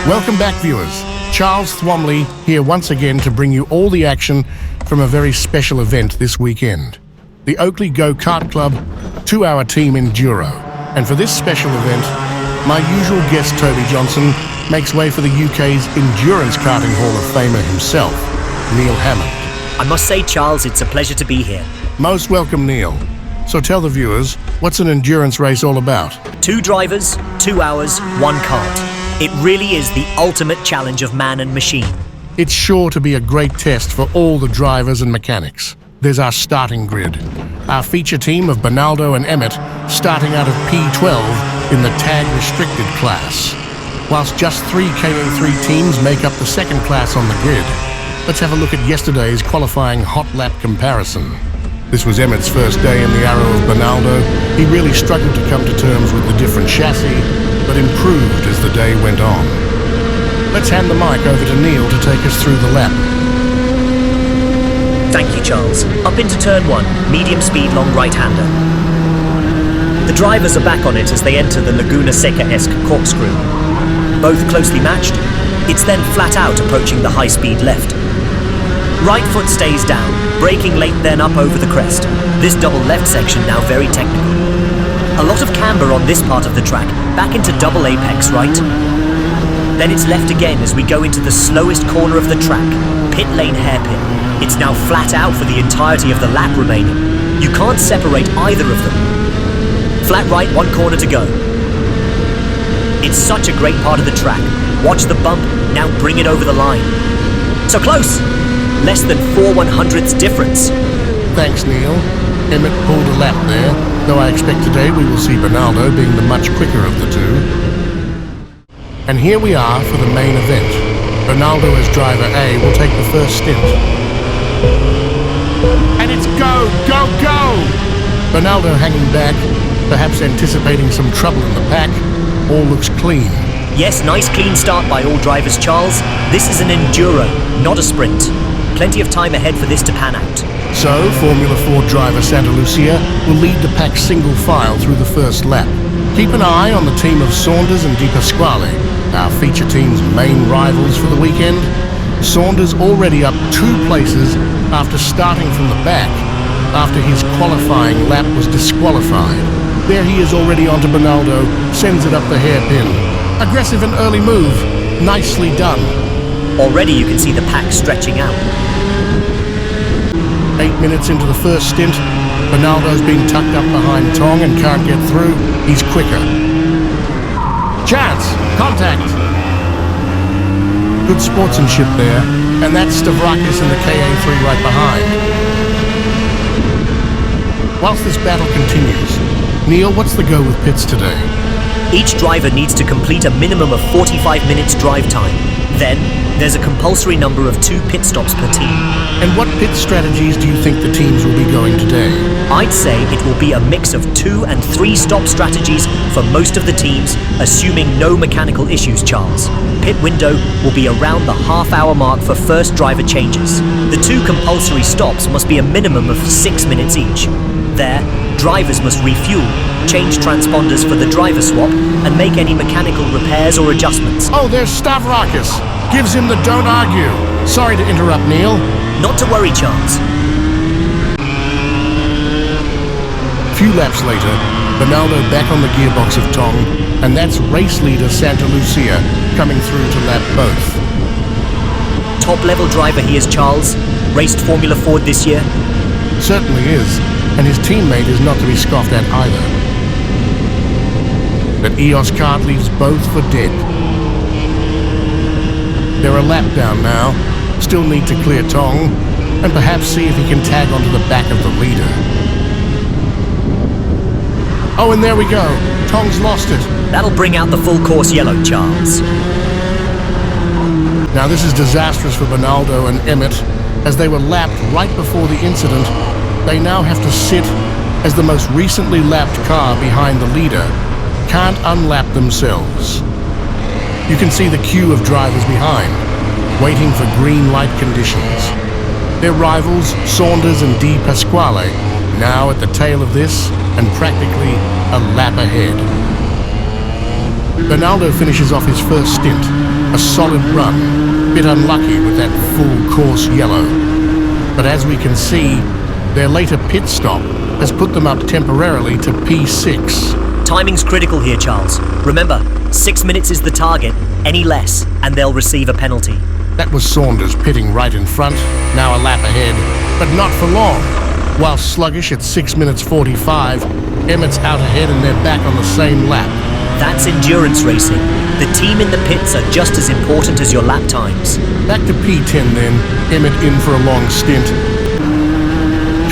Welcome back, viewers. Charles Thwomley here once again to bring you all the action from a very special event this weekend. The Oakleigh Go Kart Club 2-hour team enduro. And for this special event, my usual guest Toby Johnson makes way for the UK's Endurance Karting Hall of Famer himself, Neil Hammond. I must say, Charles, it's a pleasure to be here. Most welcome, Neil. So tell the viewers, what's an endurance race all about? 2 drivers, 2 hours, 1 kart. It really is the ultimate challenge of man and machine. It's sure to be a great test for all the drivers and mechanics. There's our starting grid. Our feature team of Bernaldo and Emmett starting out of P12 in the tag restricted class. Whilst just 3 KA3 teams make up the second class on the grid. Let's have a look at yesterday's qualifying hot lap comparison. This was Emmett's first day in the arrow of Bernaldo. He really struggled to come to terms with the different chassis, but improved as the day went on. Let's hand the mic over to Neil to take us through the lap. Thank you, Charles. Up into turn 1, medium speed long right-hander. The drivers are back on it as they enter the Laguna Seca-esque corkscrew. Both closely matched, it's then flat out approaching the high-speed left. Right foot stays down, braking late then up over the crest. This double left section now very technical. A lot of camber on this part of the track, back into double apex right. Then it's left again as we go into the slowest corner of the track, pit lane hairpin. It's now flat out for the entirety of the lap remaining. You can't separate either of them. Flat right, 1 corner to go. It's such a great part of the track. Watch the bump, now bring it over the line. So close! Less than 4/100ths difference. Thanks, Neil. Emmett pulled a lap there, though I expect today we will see Bernaldo being the much quicker of the two. And here we are for the main event. Bernaldo as driver A will take the first stint. And it's go, go, go! Bernaldo hanging back, perhaps anticipating some trouble in the pack. All looks clean. Yes, nice clean start by all drivers, Charles. This is an enduro, not a sprint. Plenty of time ahead for this to pan out. So, Formula 4 driver Santa Lucia will lead the pack single file through the first lap. Keep an eye on the team of Saunders and Di Pasquale, our feature team's main rivals for the weekend. Saunders already up 2 places after starting from the back, after his qualifying lap was disqualified. There he is already onto Bernaldo, sends it up the hairpin. Aggressive and early move, nicely done. Already you can see the pack stretching out. 8 minutes into the first stint, Bernaldo's been tucked up behind Tong and can't get through. He's quicker. Chance! Contact! Good sportsmanship there, and that's Stavrakis in the KA3 right behind. Whilst this battle continues, Neil, what's the go with pits today? Each driver needs to complete a minimum of 45 minutes drive time. Then, there's a compulsory number of 2 pit stops per team. And what pit strategies do you think the teams will be going today? I'd say it will be a mix of 2 and 3 stop strategies for most of the teams, assuming no mechanical issues, Charles. Pit window will be around the half-hour mark for first driver changes. The 2 compulsory stops must be a minimum of 6 minutes each. There, drivers must refuel, change transponders for the driver swap, and make any mechanical repairs or adjustments. Oh, there's Stavrakis. Gives him the don't argue. Sorry to interrupt, Neil. Not to worry, Charles. A few laps later, Bernaldo back on the gearbox of Tong, and that's race leader Santa Lucia coming through to lap both. Top-level driver he is, Charles. Raced Formula 4 this year. Certainly is, and his teammate is not to be scoffed at either. But EOS Kart leaves both for dead. They're a lap down now, still need to clear Tong, and perhaps see if he can tag onto the back of the leader. Oh, and there we go. Tong's lost it. That'll bring out the full course yellow, Charles. Now this is disastrous for Bernaldo and Emmett, as they were lapped right before the incident. They now have to sit as the most recently lapped car behind the leader can't unlap themselves. You can see the queue of drivers behind, waiting for green light conditions. Their rivals, Saunders and Di Pasquale, now at the tail of this and practically a lap ahead. Bernaldo finishes off his first stint, A solid run, bit unlucky with that full course yellow. But as we can see, their later pit stop has put them up temporarily to P6. Timing's critical here, Charles. Remember, 6 minutes is the target. Any less, and they'll receive a penalty. That was Saunders pitting right in front, now a lap ahead, but not for long. While sluggish at 6 minutes 45, Emmett's out ahead and they're back on the same lap. That's endurance racing. The team in the pits are just as important as your lap times. Back to P10 then, Emmett in for a long stint.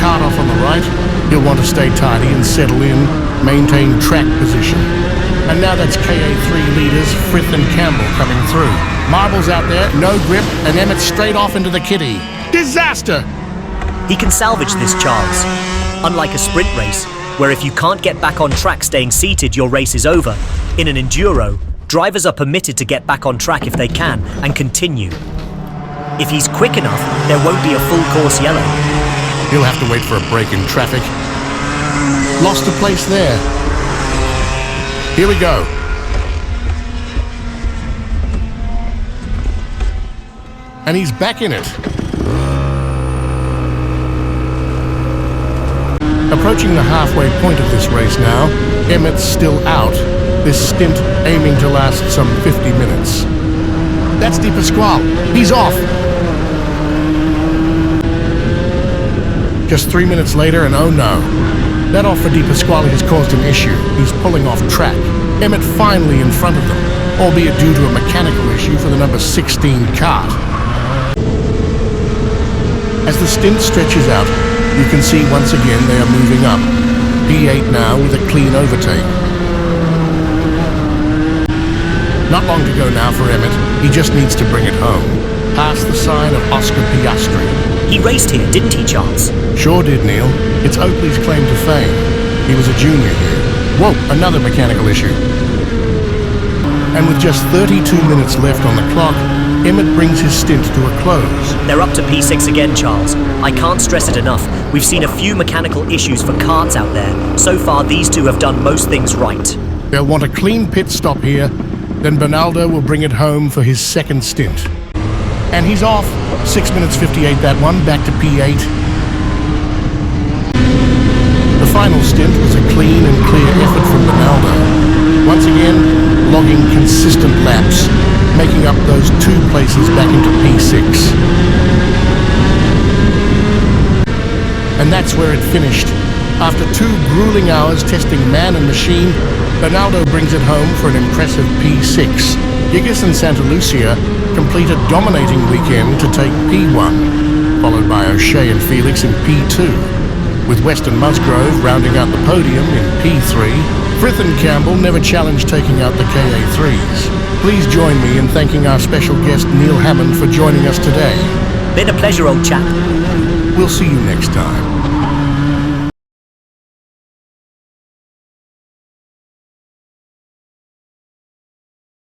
Kart off on the right, he'll want to stay tidy and settle in, maintain track position. And now that's KA3 leaders Frith and Campbell coming through. Marbles out there, no grip, and Emmett straight off into the kitty. Disaster! He can salvage this, Charles. Unlike a sprint race, where if you can't get back on track staying seated, your race is over, in an enduro, drivers are permitted to get back on track if they can and continue. If he's quick enough, there won't be a full course yellow. He'll have to wait for a break in traffic. Lost a place there. Here we go. And he's back in it. Approaching the halfway point of this race now, Emmett's still out, this stint aiming to last some 50 minutes. That's Di Pasquale. He's off. Just 3 minutes later, and oh no. That off for Di Pasquale has caused an issue. He's pulling off track. Emmett finally in front of them, albeit due to a mechanical issue for the number 16 kart. As the stint stretches out, you can see once again they are moving up. P8 now with a clean overtake. Not long to go now for Emmett. He just needs to bring it home. Past the sign of Oscar Piastri. He raced here, didn't he, Charles? Sure did, Neil. It's Oakleigh's claim to fame. He was a junior here. Whoa, another mechanical issue. And with just 32 minutes left on the clock, Emmett brings his stint to a close. They're up to P6 again, Charles. I can't stress it enough. We've seen a few mechanical issues for karts out there. So far, these two have done most things right. They'll want a clean pit stop here, then Bernaldo will bring it home for his second stint. And he's off. 6 minutes 58 that one, back to P8. The final stint was a clean and clear effort from Bernaldo. Once again, logging consistent laps, making up those 2 places back into P6. And that's where it finished. After 2 grueling hours testing man and machine, Bernaldo brings it home for an impressive P6. Gigas and Santa Lucia complete a dominating weekend to take P1, followed by O'Shea and Felix in P2, with Weston Musgrove rounding out the podium in P3. Frith and Campbell never challenged taking out the KA3s. Please join me in thanking our special guest Neil Hammond for joining us today. Been a pleasure, old chap. We'll see you next time.